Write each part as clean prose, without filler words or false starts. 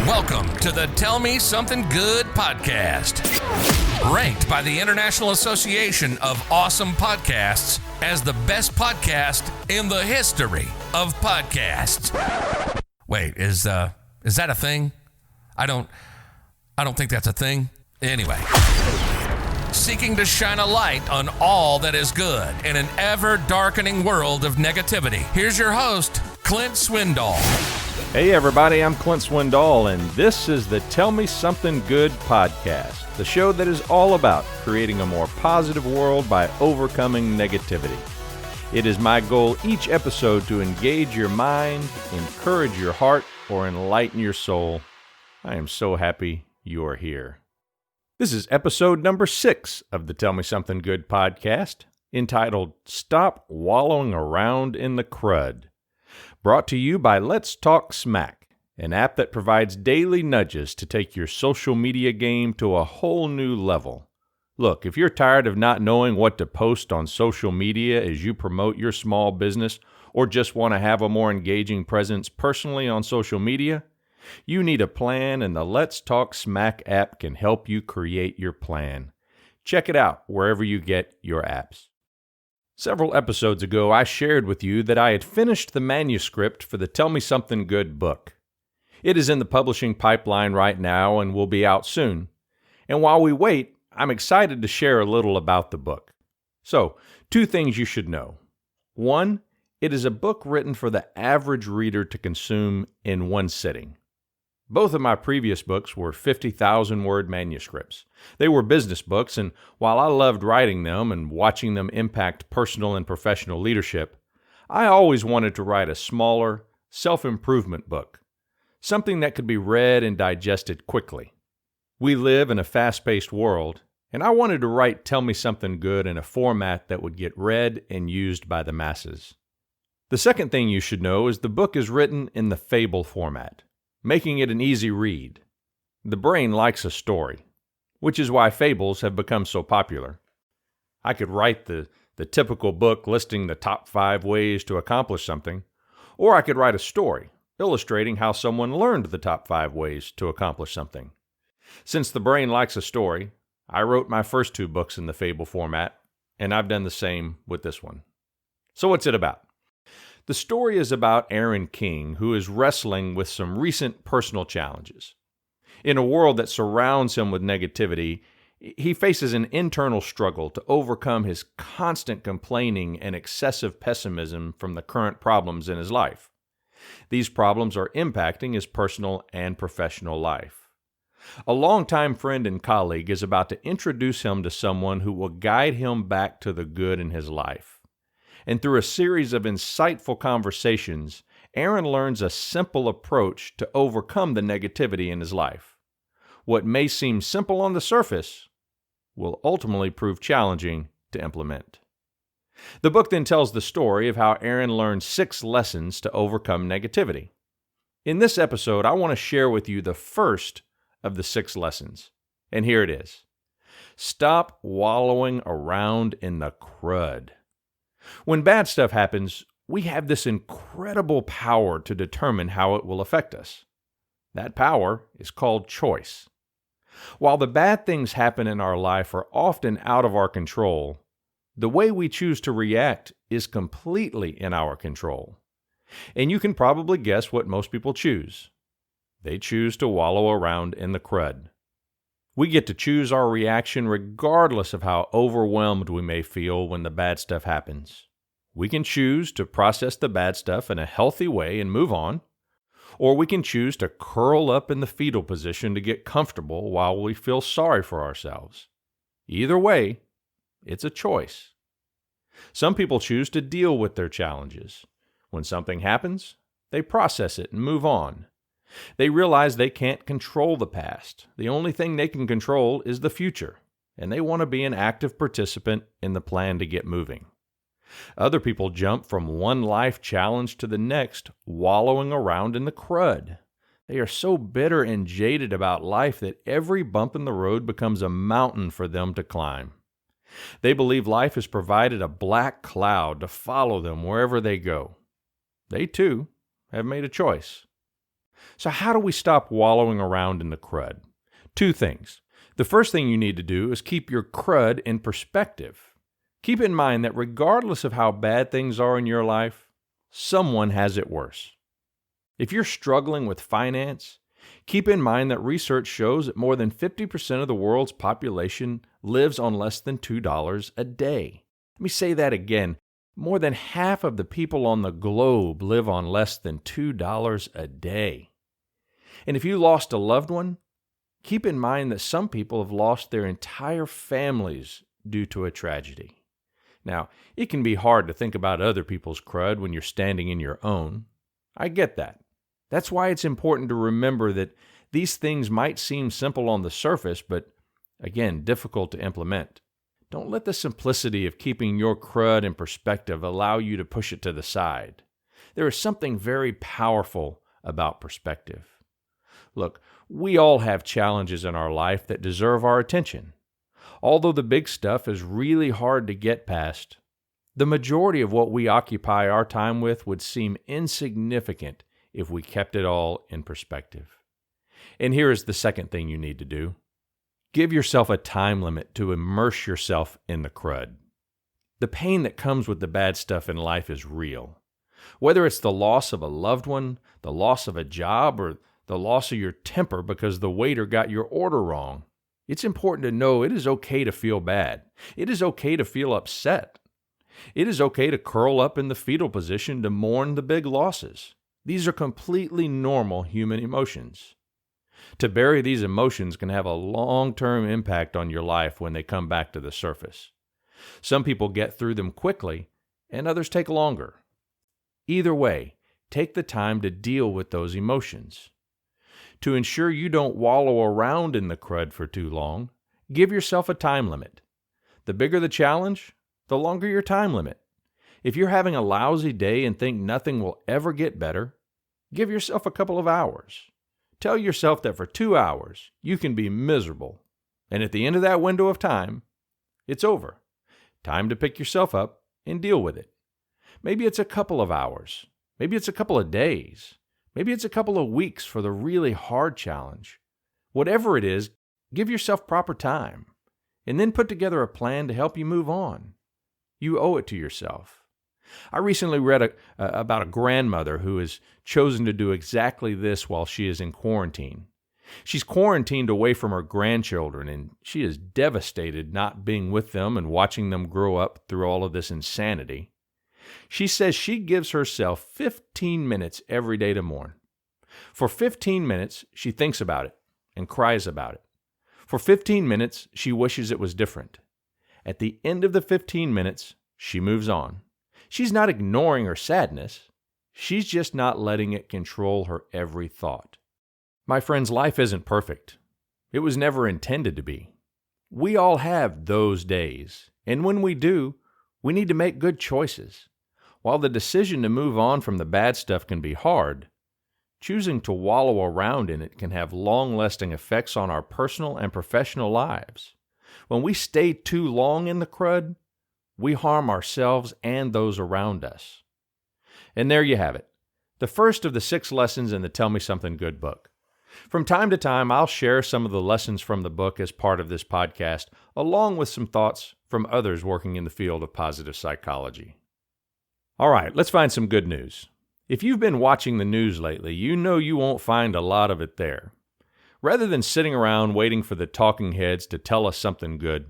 Welcome to the Tell Me Something Good podcast. Ranked by the International Association of Awesome Podcasts as the best podcast in the history of podcasts. Wait, is that a thing? I don't think that's a thing. Anyway, seeking to shine a light on all that is good in an ever-darkening world of negativity. Here's your host, Clint Swindall. Hey everybody, I'm Clint Swindall, and this is the Tell Me Something Good podcast, the show that is all about creating a more positive world by overcoming negativity. It is my goal each episode to engage your mind, encourage your heart, or enlighten your soul. I am so happy you are here. This is episode number 6 of the Tell Me Something Good podcast, entitled Stop Wallowing Around in the Crud. Brought to you by Let's Talk Smack, an app that provides daily nudges to take your social media game to a whole new level. Look, if you're tired of not knowing what to post on social media as you promote your small business, or just want to have a more engaging presence personally on social media, you need a plan, and the Let's Talk Smack app can help you create your plan. Check it out wherever you get your apps. Several episodes ago, I shared with you that I had finished the manuscript for the Tell Me Something Good book. It is in the publishing pipeline right now and will be out soon. And while we wait, I'm excited to share a little about the book. So, 2 things you should know. 1, it is a book written for the average reader to consume in one sitting. Both of my previous books were 50,000-word manuscripts. They were business books, and while I loved writing them and watching them impact personal and professional leadership, I always wanted to write a smaller, self-improvement book, something that could be read and digested quickly. We live in a fast-paced world, and I wanted to write Tell Me Something Good in a format that would get read and used by the masses. The second thing you should know is the book is written in the fable format, making it an easy read. The brain likes a story, which is why fables have become so popular. I could write the typical book listing the top 5 ways to accomplish something, or I could write a story illustrating how someone learned the top 5 ways to accomplish something. Since the brain likes a story, I wrote my first 2 books in the fable format, and I've done the same with this one. So what's it about? The story is about Aaron King, who is wrestling with some recent personal challenges. In a world that surrounds him with negativity, he faces an internal struggle to overcome his constant complaining and excessive pessimism from the current problems in his life. These problems are impacting his personal and professional life. A longtime friend and colleague is about to introduce him to someone who will guide him back to the good in his life. And through a series of insightful conversations, Aaron learns a simple approach to overcome the negativity in his life. What may seem simple on the surface will ultimately prove challenging to implement. The book then tells the story of how Aaron learned 6 lessons to overcome negativity. In this episode, I want to share with you the first of the 6 lessons. And here it is. Stop wallowing around in the crud. When bad stuff happens, we have this incredible power to determine how it will affect us. That power is called choice. While the bad things happen in our life are often out of our control, the way we choose to react is completely in our control. And you can probably guess what most people choose. They choose to wallow around in the crud. We get to choose our reaction regardless of how overwhelmed we may feel when the bad stuff happens. We can choose to process the bad stuff in a healthy way and move on, or we can choose to curl up in the fetal position to get comfortable while we feel sorry for ourselves. Either way, it's a choice. Some people choose to deal with their challenges. When something happens, they process it and move on. They realize they can't control the past. The only thing they can control is the future, and they want to be an active participant in the plan to get moving. Other people jump from one life challenge to the next, wallowing around in the crud. They are so bitter and jaded about life that every bump in the road becomes a mountain for them to climb. They believe life has provided a black cloud to follow them wherever they go. They, too, have made a choice. So how do we stop wallowing around in the crud? Two things. The first thing you need to do is keep your crud in perspective. Keep in mind that regardless of how bad things are in your life, someone has it worse. If you're struggling with finance, keep in mind that research shows that more than 50% of the world's population lives on less than $2 a day. Let me say that again. More than half of the people on the globe live on less than $2 a day. And if you lost a loved one, keep in mind that some people have lost their entire families due to a tragedy. Now, it can be hard to think about other people's crud when you're standing in your own. I get that. That's why it's important to remember that these things might seem simple on the surface, but again, difficult to implement. Don't let the simplicity of keeping your crud in perspective allow you to push it to the side. There is something very powerful about perspective. Look, we all have challenges in our life that deserve our attention. Although the big stuff is really hard to get past, the majority of what we occupy our time with would seem insignificant if we kept it all in perspective. And here is the second thing you need to do. Give yourself a time limit to immerse yourself in the crud. The pain that comes with the bad stuff in life is real. Whether it's the loss of a loved one, the loss of a job, or the loss of your temper because the waiter got your order wrong, it's important to know it is okay to feel bad. It is okay to feel upset. It is okay to curl up in the fetal position to mourn the big losses. These are completely normal human emotions. To bury these emotions can have a long-term impact on your life when they come back to the surface. Some people get through them quickly, and others take longer. Either way, take the time to deal with those emotions. To ensure you don't wallow around in the crud for too long, give yourself a time limit. The bigger the challenge, the longer your time limit. If you're having a lousy day and think nothing will ever get better, give yourself a couple of hours. Tell yourself that for 2 hours, you can be miserable. And at the end of that window of time, it's over. Time to pick yourself up and deal with it. Maybe it's a couple of hours. Maybe it's a couple of days. Maybe it's a couple of weeks for the really hard challenge. Whatever it is, give yourself proper time. And then put together a plan to help you move on. You owe it to yourself. I recently read about a grandmother who has chosen to do exactly this while she is in quarantine. She's quarantined away from her grandchildren, and she is devastated not being with them and watching them grow up through all of this insanity. She says she gives herself 15 minutes every day to mourn. For 15 minutes, she thinks about it and cries about it. For 15 minutes, she wishes it was different. At the end of the 15 minutes, she moves on. She's not ignoring her sadness. She's just not letting it control her every thought. My friends, life isn't perfect. It was never intended to be. We all have those days, and when we do, we need to make good choices. While the decision to move on from the bad stuff can be hard, choosing to wallow around in it can have long-lasting effects on our personal and professional lives. When we stay too long in the crud, we harm ourselves and those around us. And there you have it, the first of the 6 lessons in the Tell Me Something Good book. From time to time, I'll share some of the lessons from the book as part of this podcast, along with some thoughts from others working in the field of positive psychology. All right, let's find some good news. If you've been watching the news lately, you know you won't find a lot of it there. Rather than sitting around waiting for the talking heads to tell us something good,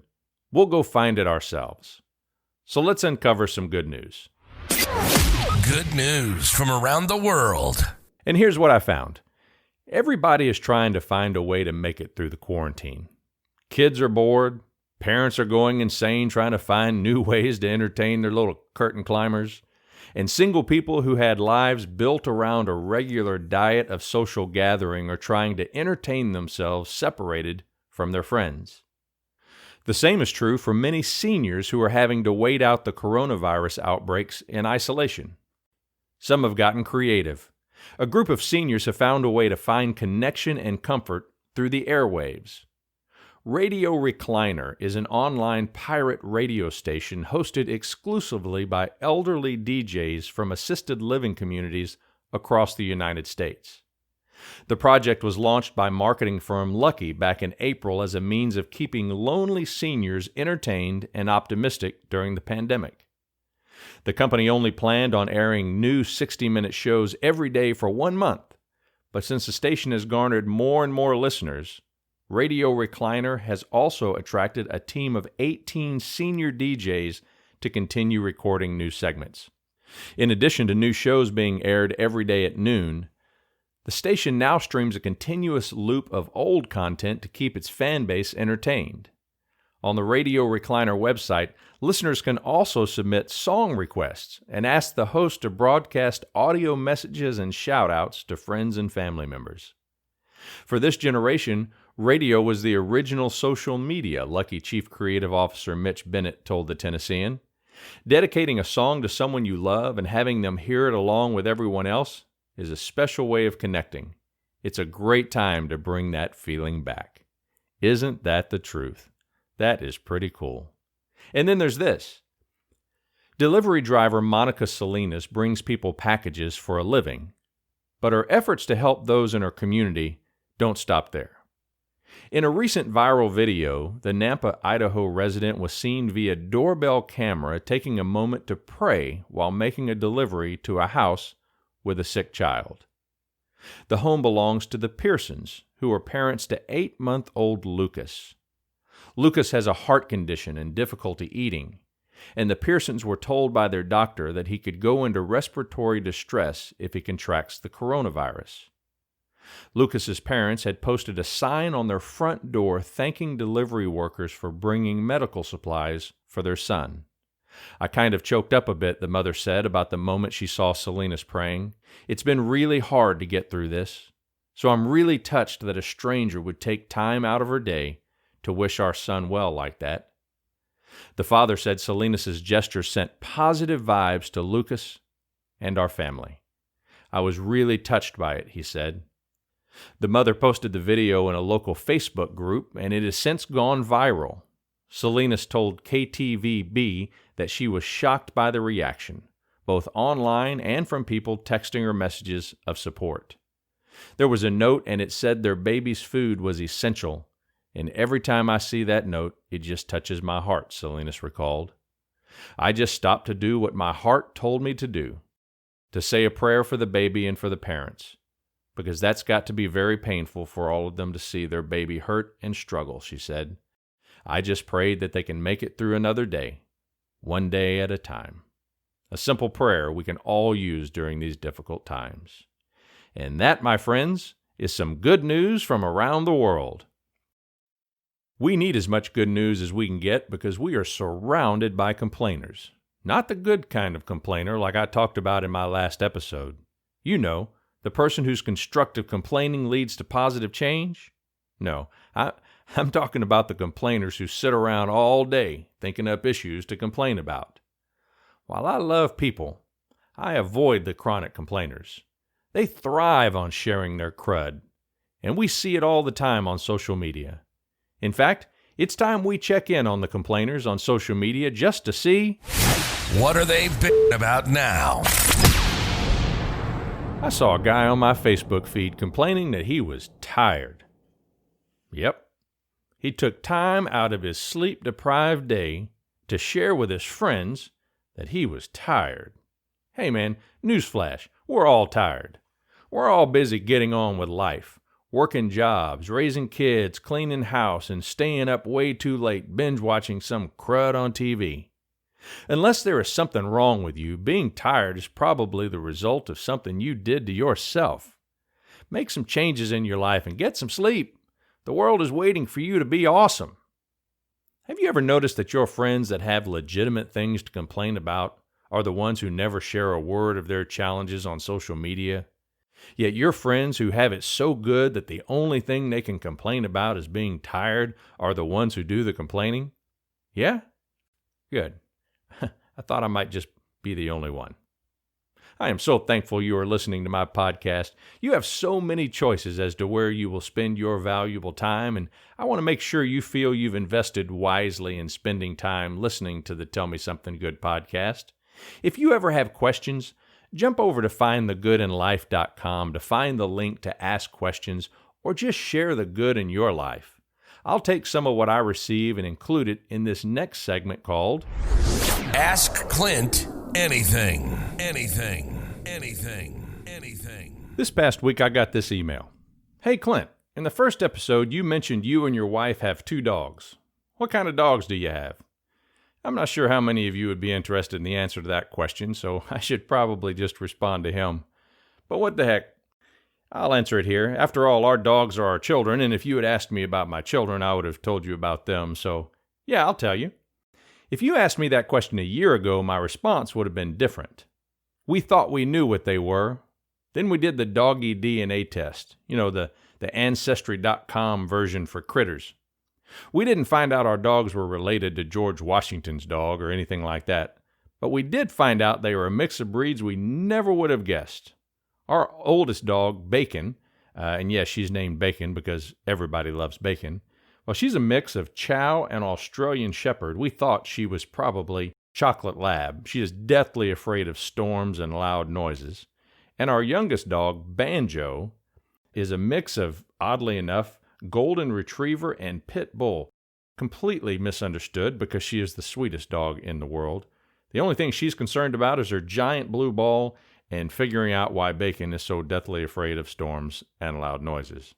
we'll go find it ourselves. So let's uncover some good news. Good news from around the world. And here's what I found. Everybody is trying to find a way to make it through the quarantine. Kids are bored. Parents are going insane trying to find new ways to entertain their little curtain climbers. And single people who had lives built around a regular diet of social gathering are trying to entertain themselves separated from their friends. The same is true for many seniors who are having to wait out the coronavirus outbreaks in isolation. Some have gotten creative. A group of seniors have found a way to find connection and comfort through the airwaves. Radio Recliner is an online pirate radio station hosted exclusively by elderly DJs from assisted living communities across the United States. The project was launched by marketing firm Lucky back in April as a means of keeping lonely seniors entertained and optimistic during the pandemic. The company only planned on airing new 60-minute shows every day for 1 month, but since the station has garnered more and more listeners, Radio Recliner has also attracted a team of 18 senior DJs to continue recording new segments. In addition to new shows being aired every day at noon, the station now streams a continuous loop of old content to keep its fan base entertained. On the Radio Recliner website, listeners can also submit song requests and ask the host to broadcast audio messages and shout-outs to friends and family members. For this generation, radio was the original social media, Lucky Chief Creative Officer Mitch Bennett told the Tennessean. Dedicating a song to someone you love and having them hear it along with everyone else is a special way of connecting. It's a great time to bring that feeling back. Isn't that the truth? That is pretty cool. And then there's this. Delivery driver Monica Salinas brings people packages for a living, but her efforts to help those in her community don't stop there. In a recent viral video, the Nampa, Idaho resident was seen via doorbell camera taking a moment to pray while making a delivery to a house with a sick child. The home belongs to the Pearsons, who are parents to 8-month-old Lucas. Lucas has a heart condition and difficulty eating, and the Pearsons were told by their doctor that he could go into respiratory distress if he contracts the coronavirus. Lucas's parents had posted a sign on their front door thanking delivery workers for bringing medical supplies for their son. I kind of choked up a bit, the mother said, about the moment she saw Salinas praying. It's been really hard to get through this, so I'm really touched that a stranger would take time out of her day to wish our son well like that. The father said Salinas' gesture sent positive vibes to Lucas and our family. I was really touched by it, he said. The mother posted the video in a local Facebook group, and it has since gone viral. Salinas told KTVB that she was shocked by the reaction, both online and from people texting her messages of support. There was a note, and it said their baby's food was essential, and every time I see that note, it just touches my heart, Salinas recalled. I just stopped to do what my heart told me to do, to say a prayer for the baby and for the parents, because that's got to be very painful for all of them to see their baby hurt and struggle, she said. I just prayed that they can make it through another day, one day at a time. A simple prayer we can all use during these difficult times. And that, my friends, is some good news from around the world. We need as much good news as we can get because we are surrounded by complainers. Not the good kind of complainer like I talked about in my last episode. You know, the person whose constructive complaining leads to positive change? No, I'm talking about the complainers who sit around all day thinking up issues to complain about. While I love people, I avoid the chronic complainers. They thrive on sharing their crud, and we see it all the time on social media. In fact, it's time we check in on the complainers on social media just to see... what are they bitching about now? I saw a guy on my Facebook feed complaining that he was tired. Yep. He took time out of his sleep-deprived day to share with his friends that he was tired. Hey man, newsflash, we're all tired. We're all busy getting on with life, working jobs, raising kids, cleaning house, and staying up way too late binge-watching some crud on TV. Unless there is something wrong with you, being tired is probably the result of something you did to yourself. Make some changes in your life and get some sleep. The world is waiting for you to be awesome. Have you ever noticed that your friends that have legitimate things to complain about are the ones who never share a word of their challenges on social media? Yet your friends who have it so good that the only thing they can complain about is being tired are the ones who do the complaining? Yeah? Good. I thought I might just be the only one. I am so thankful you are listening to my podcast. You have so many choices as to where you will spend your valuable time, and I want to make sure you feel you've invested wisely in spending time listening to the Tell Me Something Good podcast. If you ever have questions, Jump over to findthegoodinlife.com to find the link to ask questions or just share the good in your life. I'll take some of what I receive and include it in this next segment called Ask Clint Anything. Anything. Anything. Anything. This past week I got this email. Hey Clint, in the first episode you mentioned you and your wife have 2 dogs. What kind of dogs do you have? I'm not sure how many of you would be interested in the answer to that question, so I should probably just respond to him. But what the heck? I'll answer it here. After all, our dogs are our children, and if you had asked me about my children, I would have told you about them, so yeah, I'll tell you. If you asked me that question a year ago, my response would have been different. We thought we knew what they were. Then we did the doggy DNA test, the Ancestry.com version for critters. We didn't find out our dogs were related to George Washington's dog or anything like that, but we did find out they were a mix of breeds we never would have guessed. Our oldest dog, Bacon, and yes, she's named Bacon because everybody loves bacon, well, she's a mix of Chow and Australian Shepherd. We thought she was probably Chocolate Lab. She is deathly afraid of storms and loud noises. And our youngest dog, Banjo, is a mix of, oddly enough, Golden Retriever and Pit Bull. Completely misunderstood because she is the sweetest dog in the world. The only thing she's concerned about is her giant blue ball and figuring out why Bacon is so deathly afraid of storms and loud noises.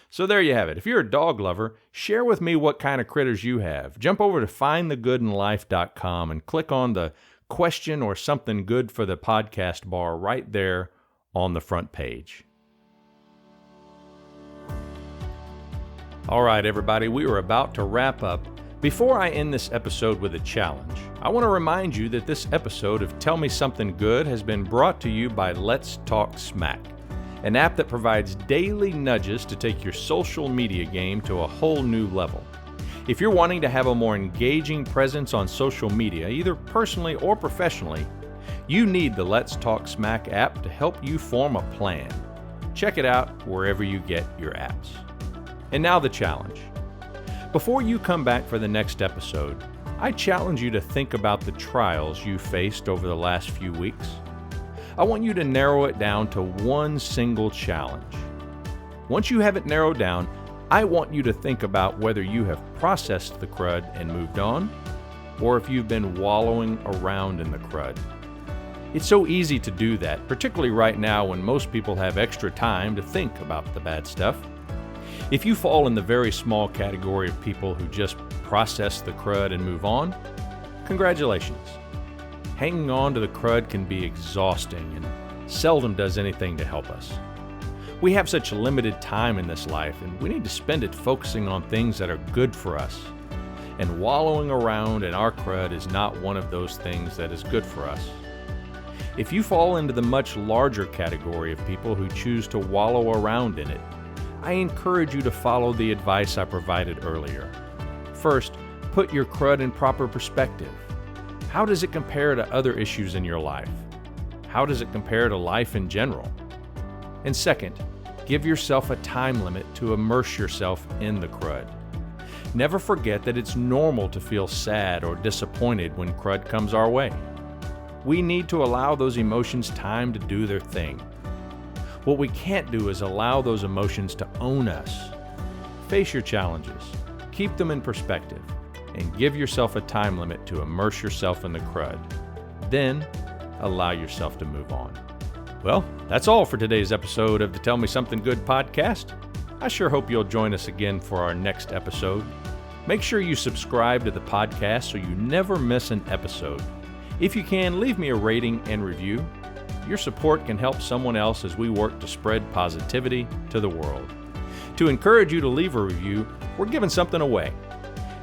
So there you have it. If you're a dog lover, share with me what kind of critters you have. Jump over to findthegoodinlife.com and click on the question or something good for the podcast bar right there on the front page. All right, everybody, we are about to wrap up. Before I end this episode with a challenge, I want to remind you that this episode of Tell Me Something Good has been brought to you by Let's Talk Smack, an app that provides daily nudges to take your social media game to a whole new level. If you're wanting to have a more engaging presence on social media, either personally or professionally, you need the Let's Talk Smack app to help you form a plan. Check it out wherever you get your apps. And now the challenge. Before you come back for the next episode, I challenge you to think about the trials you faced over the last few weeks. I want you to narrow it down to one single challenge. Once you have it narrowed down, I want you to think about whether you have processed the crud and moved on, or if you've been wallowing around in the crud. It's so easy to do that, particularly right now when most people have extra time to think about the bad stuff. If you fall in the very small category of people who just process the crud and move on, congratulations. Hanging on to the crud can be exhausting and seldom does anything to help us. We have such limited time in this life, and we need to spend it focusing on things that are good for us. And wallowing around in our crud is not one of those things that is good for us. If you fall into the much larger category of people who choose to wallow around in it, I encourage you to follow the advice I provided earlier. First, put your crud in proper perspective. How does it compare to other issues in your life? How does it compare to life in general? And second, give yourself a time limit to immerse yourself in the crud. Never forget that it's normal to feel sad or disappointed when crud comes our way. We need to allow those emotions time to do their thing. What we can't do is allow those emotions to own us. Face your challenges, keep them in perspective, and give yourself a time limit to immerse yourself in the crud. Then, allow yourself to move on. Well, that's all for today's episode of the Tell Me Something Good podcast. I sure hope you'll join us again for our next episode. Make sure you subscribe to the podcast so you never miss an episode. If you can, leave me a rating and review. Your support can help someone else as we work to spread positivity to the world. To encourage you to leave a review, we're giving something away.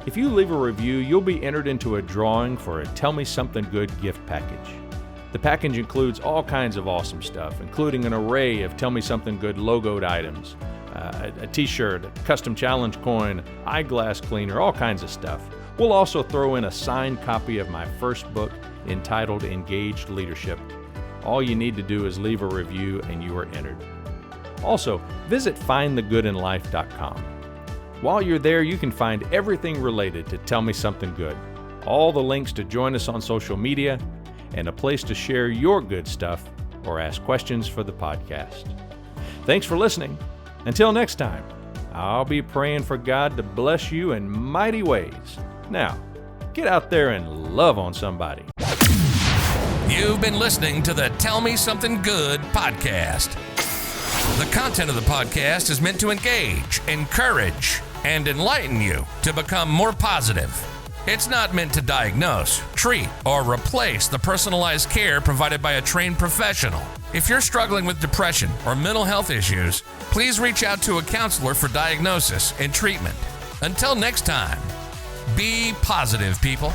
If you leave a review, you'll be entered into a drawing for a Tell Me Something Good gift package. The package includes all kinds of awesome stuff, including an array of Tell Me Something Good logoed items, a t-shirt, a custom challenge coin, eyeglass cleaner, all kinds of stuff. We'll also throw in a signed copy of my first book entitled Engaged Leadership. All you need to do is leave a review and you are entered. Also, visit findthegoodinlife.com. While you're there, you can find everything related to Tell Me Something Good, all the links to join us on social media, and a place to share your good stuff or ask questions for the podcast. Thanks for listening. Until next time, I'll be praying for God to bless you in mighty ways. Now, get out there and love on somebody. You've been listening to the Tell Me Something Good podcast. The content of the podcast is meant to engage, encourage, and enlighten you to become more positive. It's not meant to diagnose, treat, or replace the personalized care provided by a trained professional. If you're struggling with depression or mental health issues, please reach out to a counselor for diagnosis and treatment. Until next time, be positive, people.